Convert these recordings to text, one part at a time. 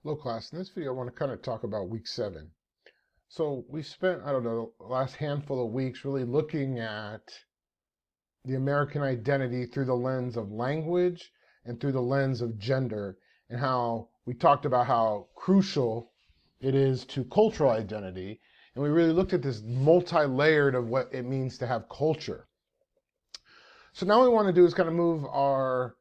Hello class, in this video I want to kind of talk about week 7. So we spent, I don't know, the last handful of weeks really looking at the American identity through the lens of language and through the lens of gender, and how we talked about how crucial it is to cultural identity. And we really looked at this multi-layered of what it means to have culture. So now what we want to do is kind of move our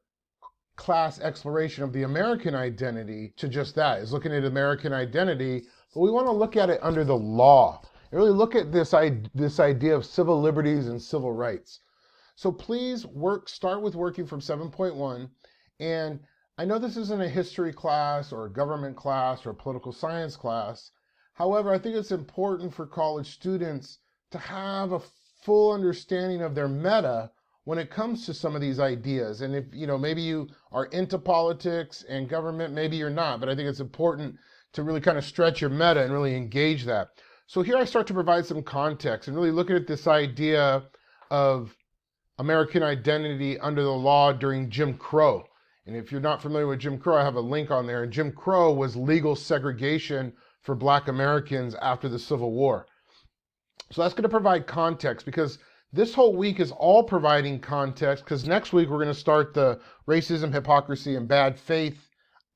class exploration of the American identity to just that, is looking at American identity, but we want to look at it under the law and really look at this idea of civil liberties and civil rights. So please start with working from 7.1. And I know this isn't a history class or a government class or a political science class. However, I think it's important for college students to have a full understanding of their meta when it comes to some of these ideas. And if, maybe you are into politics and government, maybe you're not, but I think it's important to really kind of stretch your meta and really engage that. So here I start to provide some context and really looking at this idea of American identity under the law during Jim Crow. And if you're not familiar with Jim Crow, I have a link on there. And Jim Crow was legal segregation for Black Americans after the Civil War. So that's going to provide context, because this whole week is all providing context, because next week we're going to start the Racism, Hypocrisy, and Bad Faith,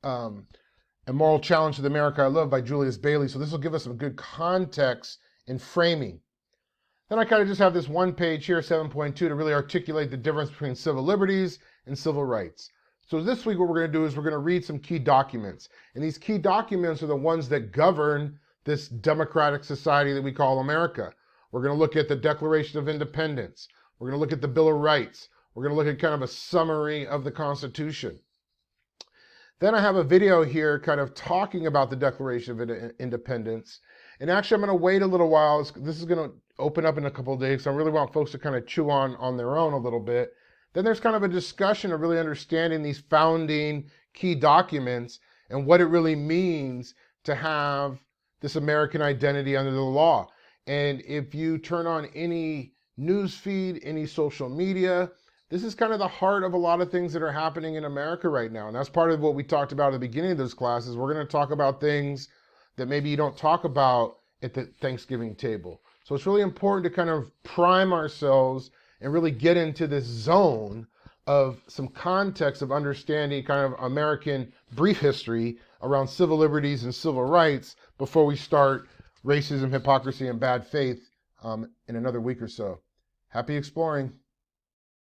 A Moral Challenge to the America I Love by Julius Bailey. So this will give us some good context and framing. Then I kind of just have this one page here, 7.2, to really articulate the difference between civil liberties and civil rights. So this week what we're going to do is we're going to read some key documents. And these key documents are the ones that govern this democratic society that we call America. We're going to look at the Declaration of Independence. We're going to look at the Bill of Rights. We're going to look at kind of a summary of the Constitution. Then I have a video here kind of talking about the Declaration of Independence. And actually, I'm going to wait a little while. This is going to open up in a couple of days, so I really want folks to kind of chew on their own a little bit. Then there's kind of a discussion of really understanding these founding key documents and what it really means to have this American identity under the law. And if you turn on any news feed, any social media, this is kind of the heart of a lot of things that are happening in America right now. And that's part of what we talked about at the beginning of this class, is we're going to talk about things that maybe you don't talk about at the Thanksgiving table. So it's really important to kind of prime ourselves and really get into this zone of some context of understanding kind of American brief history around civil liberties and civil rights before we start Racism, Hypocrisy, and Bad Faith in another week or so. Happy exploring.